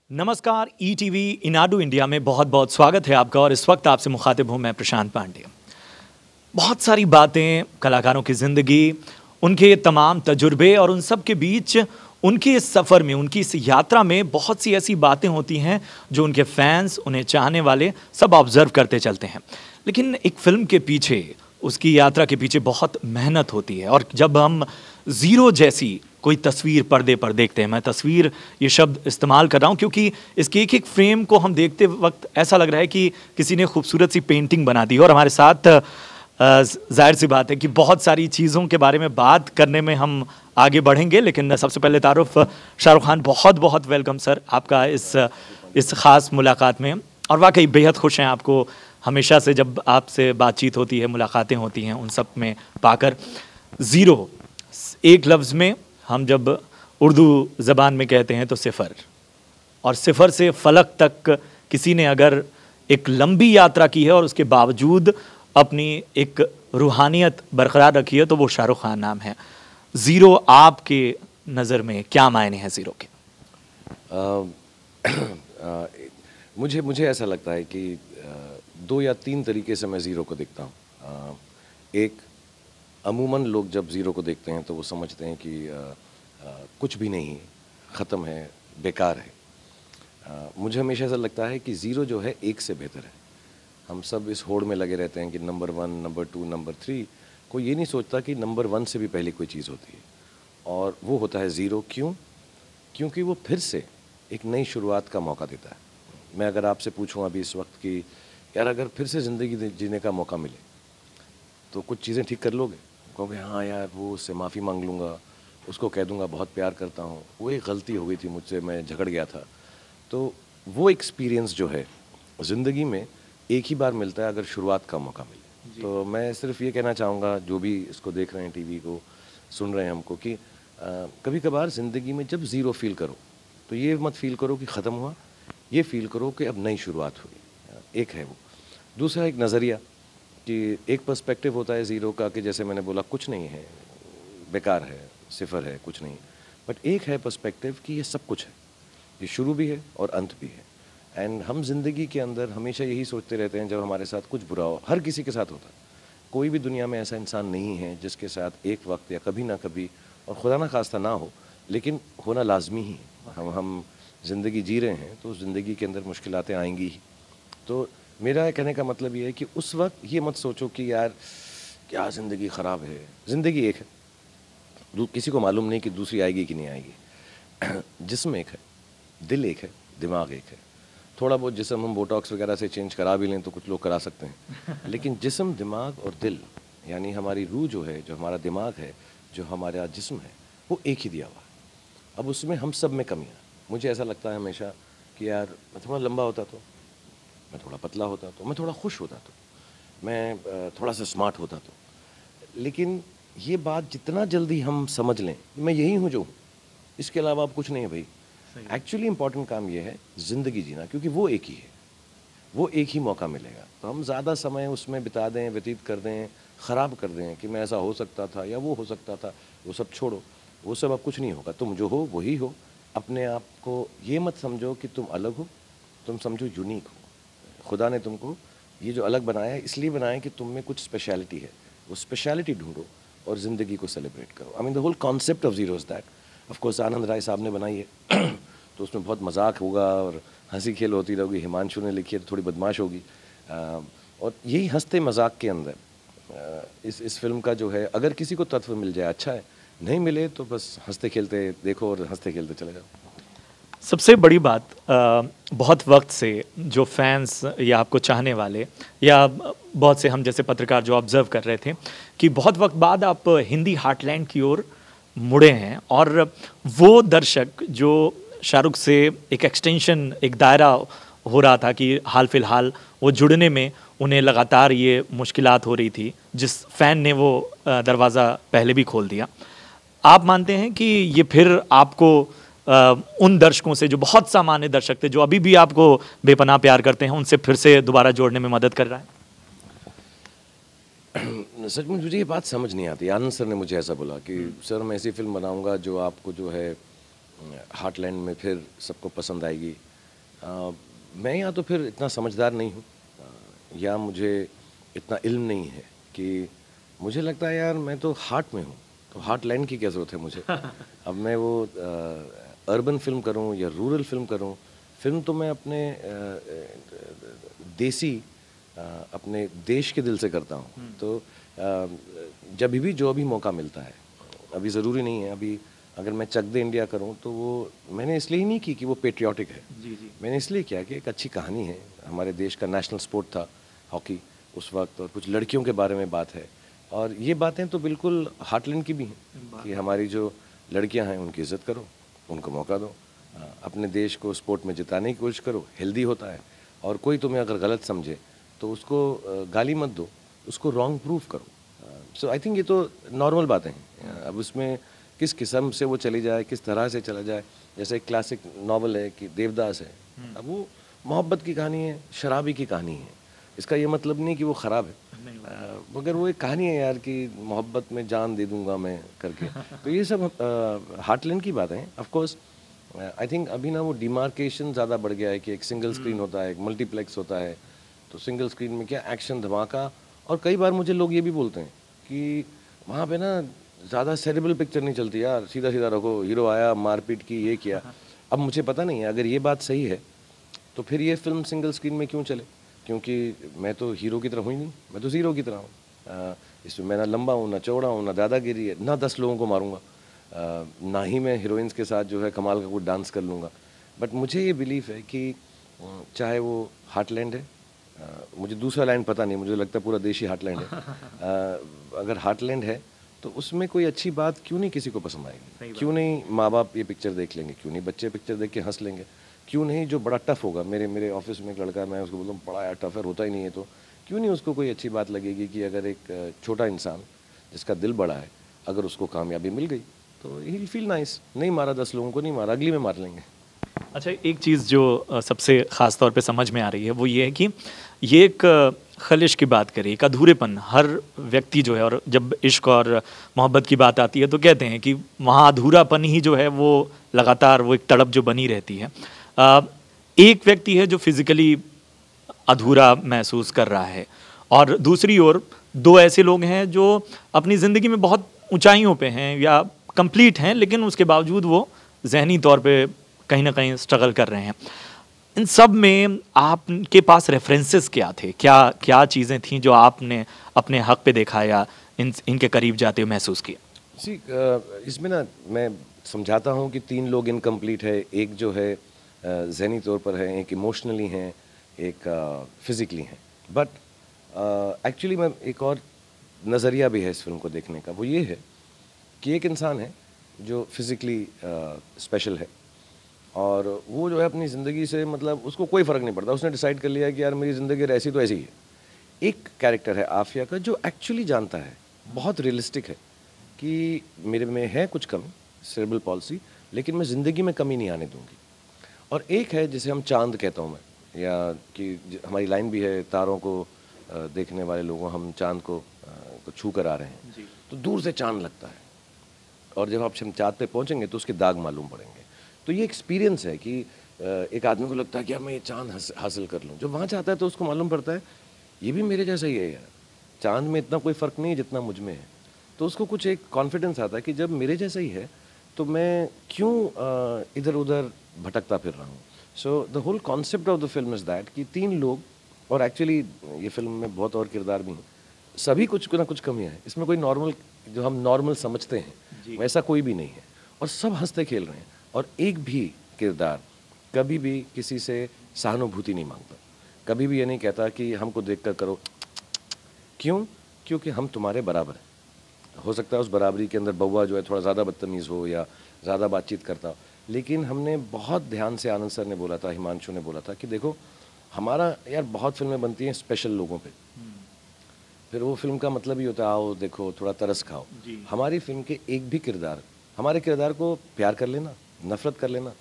नमस्कार, ETV Eenadu India में बहुत बहुत स्वागत है आपका। और इस वक्त आपसे मुखातिब हूं मैं प्रशांत पांडे। बहुत सारी बातें, कलाकारों की ज़िंदगी, उनके तमाम तजुर्बे और उन सब के बीच उनके इस सफ़र में, उनकी इस यात्रा में बहुत सी ऐसी बातें होती हैं जो उनके फैंस, उन्हें चाहने वाले सब ऑब्ज़र्व करते चलते हैं। लेकिन एक फ़िल्म के पीछे, उसकी यात्रा के पीछे बहुत मेहनत होती है। और जब हम ज़ीरो जैसी कोई तस्वीर पर्दे पर देखते हैं, मैं तस्वीर ये शब्द इस्तेमाल कर रहा हूँ क्योंकि इसके एक एक फ्रेम को हम देखते वक्त ऐसा लग रहा है कि किसी ने खूबसूरत सी पेंटिंग बना दी। और हमारे साथ जाहिर सी बात है कि बहुत सारी चीज़ों के बारे में बात करने में हम आगे बढ़ेंगे, लेकिन सबसे पहले तारुफ, शाहरुख खान, बहुत बहुत वेलकम सर आपका इस ख़ास मुलाकात में। और वाकई बेहद खुश हैं आपको हमेशा से जब आपसे बातचीत होती है, मुलाकातें होती हैं, उन सब में पाकर। ज़ीरो, एक लफ्ज़ में हम जब उर्दू ज़बान में कहते हैं तो सिफ़र, और सिफ़र से फ़लक तक किसी ने अगर एक लंबी यात्रा की है और उसके बावजूद अपनी एक रूहानियत बरकरार रखी है तो वो शाहरुख खान नाम है। ज़ीरो आपके नज़र में क्या मायने हैं ज़ीरो के? मुझे ऐसा लगता है कि दो या तीन तरीके से मैं ज़ीरो को देखता हूँ। एक, अमूमन लोग जब ज़ीरो को देखते हैं तो वो समझते हैं कि कुछ भी नहीं, ख़त्म है, बेकार है। मुझे हमेशा ऐसा लगता है कि ज़ीरो जो है एक से बेहतर है। हम सब इस होड़ में लगे रहते हैं कि नंबर 1, नंबर 2, नंबर 3। कोई ये नहीं सोचता कि नंबर 1 से भी पहले कोई चीज़ होती है, और वो होता है ज़ीरो। क्यों? क्योंकि वो फिर से एक नई शुरुआत का मौका देता है। मैं अगर आपसे पूछूं अभी इस वक्त कि यार अगर फिर से ज़िंदगी जीने का मौका मिले तो कुछ चीज़ें ठीक कर लोगे? कहोगे हाँ यार, वो उससे माफ़ी मांग लूँगा, उसको कह दूँगा बहुत प्यार करता हूँ, वो एक गलती हो गई थी मुझसे, मैं झगड़ गया था। तो वो एक्सपीरियंस जो है ज़िंदगी में एक ही बार मिलता है अगर शुरुआत का मौका मिले। तो मैं सिर्फ ये कहना चाहूँगा जो भी इसको देख रहे हैं, टीवी को सुन रहे हैं हमको, कि कभी कभार ज़िंदगी में जब ज़ीरो फील करो तो ये मत फील करो कि ख़त्म हुआ, ये फील करो कि अब नई शुरुआत हुई। एक है वो। दूसरा एक नज़रिया, कि एक पर्सपेक्टिव होता है ज़ीरो का कि जैसे मैंने बोला कुछ नहीं है, बेकार है, सिफर है, कुछ नहीं। बट एक है पर्सपेक्टिव कि ये सब कुछ है, ये शुरू भी है और अंत भी है। एंड हम जिंदगी के अंदर हमेशा यही सोचते रहते हैं जब हमारे साथ कुछ बुरा हो, हर किसी के साथ होता है। कोई भी दुनिया में ऐसा इंसान नहीं है जिसके साथ एक वक्त या कभी ना कभी, और खुदा ना खास्ता ना हो, लेकिन होना लाजमी ही है। हम ज़िंदगी जी रहे हैं तो ज़िंदगी के अंदर मुश्किलातें आएंगी ही। तो मेरा कहने का मतलब ये है कि उस वक्त ये मत सोचो कि यार क्या ज़िंदगी ख़राब है। ज़िंदगी एक है, किसी को मालूम नहीं कि दूसरी आएगी कि नहीं आएगी। जिस्म एक है, दिल एक है, दिमाग एक है। थोड़ा बहुत जिस्म हम बोटॉक्स वगैरह से चेंज करा भी लें तो कुछ लोग करा सकते हैं, लेकिन जिस्म, दिमाग और दिल, यानी हमारी रूह जो है, जो हमारा दिमाग है, जो हमारा जिस्म है, वो एक ही दिया हुआ है। अब उसमें हम सब में कमियाँ। मुझे ऐसा लगता है हमेशा कि यार मैं थोड़ा लंबा होता तो, मैं थोड़ा पतला होता तो, मैं थोड़ा खुश होता तो, मैं थोड़ा सा स्मार्ट होता तो। लेकिन ये बात जितना जल्दी हम समझ लें मैं यही हूँ जो हूँ, इसके अलावा अब कुछ नहीं है भाई। एक्चुअली इंपॉर्टेंट काम ये है ज़िंदगी जीना, क्योंकि वो एक ही है, वो एक ही मौका मिलेगा। तो हम ज़्यादा समय उसमें बिता दें, व्यतीत कर दें, ख़राब कर दें कि मैं ऐसा हो सकता था या वो हो सकता था, वो सब छोड़ो। वो सब अब कुछ नहीं होगा। तुम जो हो वही हो। अपने आप को ये मत समझो कि तुम अलग हो, तुम समझो यूनिक हो। खुदा ने तुमको ये जो अलग बनाया है इसलिए बनाया है कि तुम में कुछ स्पेशलिटी है। वो स्पेशलिटी ढूंढो और ज़िंदगी को सेलिब्रेट करो। I mean the whole concept of zero is that. Of course Anand Rai साहब ने बनाई है तो उसमें बहुत मजाक होगा और हंसी खेल होती रहेगी। हिमांशु ने लिखी है तो थोड़ी बदमाश होगी। और यही हंसते मजाक के अंदर इस फिल्म का जो है, अगर किसी को तत्व मिल जाए अच्छा है, नहीं मिले तो बस हंसते खेलते देखो और हंसते खेलते चले जाओ। सबसे बड़ी बात, बहुत वक्त से जो फैंस या आपको चाहने वाले या बहुत से हम जैसे पत्रकार जो ऑब्ज़र्व कर रहे थे कि बहुत वक्त बाद आप हिंदी हार्टलैंड की ओर मुड़े हैं, और वो दर्शक जो शाहरुख से एक एक्सटेंशन, एक दायरा हो रहा था कि हाल फिलहाल वो जुड़ने में उन्हें लगातार ये मुश्किलात हो रही थी, जिस फ़ैन ने वो दरवाज़ा पहले भी खोल दिया। आप मानते हैं कि ये फिर आपको उन दर्शकों से, जो बहुत सामान्य दर्शक थे, जो अभी भी आपको बेपनाह प्यार करते हैं, उनसे फिर से दोबारा जोड़ने में मदद कर रहा है? सच में मुझे ये बात समझ नहीं आती। आनंद सर ने मुझे ऐसा बोला कि सर मैं ऐसी फिल्म बनाऊंगा जो आपको जो है हार्टलैंड में फिर सबको पसंद आएगी। मैं या तो फिर इतना समझदार नहीं हूँ, या मुझे इतना इल्म नहीं है कि मुझे लगता है यार मैं तो हार्ट में हूँ, तो हार्ट लैंड की क्या ज़रूरत है मुझे। अब मैं वो अर्बन फिल्म करूँ या रूरल फिल्म करूँ, फिल्म तो मैं अपने देसी अपने देश के दिल से करता हूँ। तो जब भी जो भी मौका मिलता है, अभी ज़रूरी नहीं है, अभी अगर मैं चक दे इंडिया करूँ तो वो मैंने इसलिए ही नहीं की कि वो पेट्रियाटिक है। जी। मैंने इसलिए किया कि एक अच्छी कहानी है, हमारे देश का नेशनल स्पोर्ट था हॉकी उस वक्त, और कुछ लड़कियों के बारे में बात है, और ये बातें तो बिल्कुल हार्टलैंड की भी हैं कि हमारी जो लड़कियां हैं उनकी इज्जत करो, उनको मौका दो, अपने देश को स्पोर्ट में जिताने की कोशिश करो, हेल्दी होता है। और कोई तुम्हें अगर गलत समझे तो उसको गाली मत दो, उसको रॉन्ग प्रूफ करो। सो आई थिंक ये तो नॉर्मल बातें हैं। अब उसमें किस किस्म से वो चली जाए, किस तरह से चला जाए, जैसे एक क्लासिक नावल है कि देवदास है, अब वो मोहब्बत की कहानी है, शराबी की कहानी है। इसका ये मतलब नहीं कि वो ख़राब है, मगर वो एक कहानी है यार कि मोहब्बत में जान दे दूंगा मैं करके। तो ये सब हार्टलैंड की बातें हैं। ऑफ कोर्स आई थिंक अभी ना वो डिमार्केशन ज़्यादा बढ़ गया है कि एक सिंगल स्क्रीन होता है, एक मल्टीप्लेक्स होता है, तो सिंगल स्क्रीन में क्या एक्शन धमाका। और कई बार मुझे लोग ये भी बोलते हैं कि वहाँ पे ना ज़्यादा सेरेबल पिक्चर नहीं चलती यार, सीधा सीधा रखो, हीरो आया मारपीट की ये किया। अब मुझे पता नहीं है, अगर ये बात सही है तो फिर ये फिल्म सिंगल स्क्रीन में क्यों चले, क्योंकि मैं तो हीरो की तरह हूँ ही नहीं, मैं तो ज़ीरो की तरह हूँ। इसमें मैं ना लंबा हूँ, ना चौड़ा हूँ, ना दादागिरी है, ना 10 लोगों को मारूंगा, ना ही मैं हीरोइंस के साथ जो है कमाल का कुछ डांस कर लूँगा। बट मुझे ये बिलीफ है कि चाहे वो हार्टलैंड है, मुझे दूसरा लैंड पता नहीं, मुझे लगता है पूरा देश ही हार्टलैंड है। अगर हार्टलैंड है तो उसमें कोई अच्छी बात क्यों नहीं किसी को पसंद आएगी, क्यों नहीं माँ बाप ये पिक्चर देख लेंगे, क्यों नहीं बच्चे पिक्चर देख के हंस लेंगे, क्यों नहीं जो बड़ा टफ होगा, मेरे ऑफिस में एक लड़का है, मैं उसको बोलता हूँ बड़ा यार टफ है, होता ही नहीं है, तो क्यों नहीं उसको कोई अच्छी बात लगेगी कि अगर एक छोटा इंसान जिसका दिल बड़ा है, अगर उसको कामयाबी मिल गई तो ही फील नाइस। नहीं मारा 10 लोगों को, नहीं मारा, अगली में मार लेंगे। अच्छा, एक चीज़ जो सबसे ख़ास तौर पे समझ में आ रही है वो ये है कि ये एक खलिश की बात करें, एक अधूरेपन हर व्यक्ति जो है, और जब इश्क और मोहब्बत की बात आती है तो कहते हैं कि वहाँ अधूरापन ही जो है वो लगातार वो एक तड़प जो बनी रहती है। एक व्यक्ति है जो फिज़िकली अधूरा महसूस कर रहा है, और दूसरी ओर दो ऐसे लोग हैं जो अपनी ज़िंदगी में बहुत ऊंचाइयों पे हैं या कंप्लीट हैं, लेकिन उसके बावजूद वो जहनी तौर पे कहीं ना कहीं स्ट्रगल कर रहे हैं। इन सब में आपके पास रेफरेंसेस क्या थे, क्या क्या चीज़ें थीं जो आपने अपने हक पे देखा या इनके करीब जाते हुए महसूस किया? जी, इसमें ना मैं समझाता हूँ कि 3 लोग इनकम्प्लीट है, एक जो है ज़हनी तौर पर है, एक इमोशनली हैं, एक फिज़िकली हैं। बट एक्चुअली मैं एक और नज़रिया भी है इस फिल्म को देखने का, वो ये है कि एक इंसान है जो फिज़िकली स्पेशल है, और वो जो है अपनी ज़िंदगी से मतलब उसको कोई फ़र्क नहीं पड़ता, उसने डिसाइड कर लिया कि यार मेरी ज़िंदगी ऐसी तो ऐसी ही है। एक कैरेक्टर है आफिया का जो एक्चुअली जानता है, बहुत रियलिस्टिक है कि मेरे में है कुछ कमी, सेरेब्रल पॉलिसी, लेकिन मैं ज़िंदगी में कमी नहीं आने दूंगी। और एक है जिसे हम चांद कहता हूँ मैं, या कि हमारी लाइन भी है, तारों को देखने वाले लोगों, हम चांद को छू कर आ रहे हैं, तो दूर से चांद लगता है, और जब आप हम चांद पे पहुँचेंगे तो उसके दाग मालूम पड़ेंगे। तो ये एक्सपीरियंस है कि एक आदमी को लगता है कि अब मैं ये चांद हासिल कर लूँ, जब वहाँ जाता है तो उसको मालूम पड़ता है ये भी मेरे जैसा ही है यार, चांद में इतना कोई फ़र्क नहीं है जितना मुझ में है। तो उसको कुछ एक कॉन्फिडेंस आता है कि जब मेरे जैसा ही है तो मैं क्यों इधर उधर भटकता फिर रहा हूँ। So the whole concept of the film is that कि 3 लोग, और एक्चुअली ये फिल्म में बहुत और किरदार भी हैं, सभी कुछ ना कुछ कमियाँ हैं इसमें, कोई नॉर्मल जो हम नॉर्मल समझते हैं वैसा कोई भी नहीं है, और सब हंसते खेल रहे हैं, और एक भी किरदार कभी भी किसी से सहानुभूति नहीं मांगता, कभी भी ये नहीं कहता कि हमको देखकर करो। क्यों? क्योंकि हम तुम्हारे बराबर हैं। हो सकता है उस बराबरी के अंदर बउआ जो है थोड़ा ज़्यादा बदतमीज़ हो या ज़्यादा बातचीत करता हो, लेकिन हमने बहुत ध्यान से, आनंद सर ने बोला था, हिमांशु ने बोला था कि देखो हमारा यार बहुत फिल्में बनती हैं स्पेशल लोगों पे, फिर वो फिल्म का मतलब ही होता है आओ देखो थोड़ा तरस खाओ। हमारी फिल्म के एक भी किरदार, हमारे किरदार को प्यार कर लेना, नफ़रत कर लेना,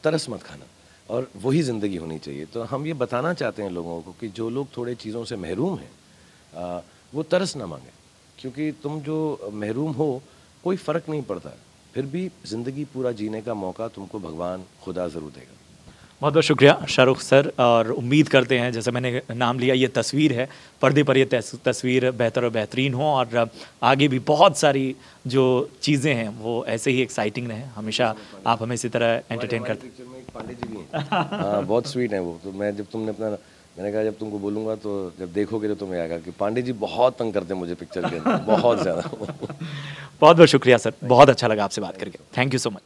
तरस मत खाना, और वही ज़िंदगी होनी चाहिए। तो हम ये बताना चाहते हैं लोगों को कि जो लोग थोड़े चीज़ों से महरूम हैं वो तरस ना मांगे, क्योंकि तुम जो महरूम हो कोई फ़र्क नहीं पड़ता, फिर भी ज़िंदगी पूरा जीने का मौका तुमको भगवान खुदा ज़रूर देगा। बहुत बहुत शुक्रिया शाहरुख सर, और उम्मीद करते हैं जैसे मैंने नाम लिया ये तस्वीर है, पर्दे पर ये तस्वीर बेहतर और बेहतरीन हो, और आगे भी बहुत सारी जो चीज़ें हैं वो ऐसे ही एक्साइटिंग रहें। हमेशा आप हमें इसी तरह एंटरटेन करते हैं। पिक्चर में एक पांडे जी भी हैं। हाँ, बहुत स्वीट हैं वो। तो मैं जब तुमने अपना मैंने कहा जब तुमको बोलूँगा तो जब देखोगे तो तुम्हें आएगा कि पांडे जी बहुत तंग करते हैं मुझे पिक्चर के अंदर, बहुत ज़्यादा। बहुत बहुत शुक्रिया सर, बहुत अच्छा लगा आपसे बात करके। Thank you so much.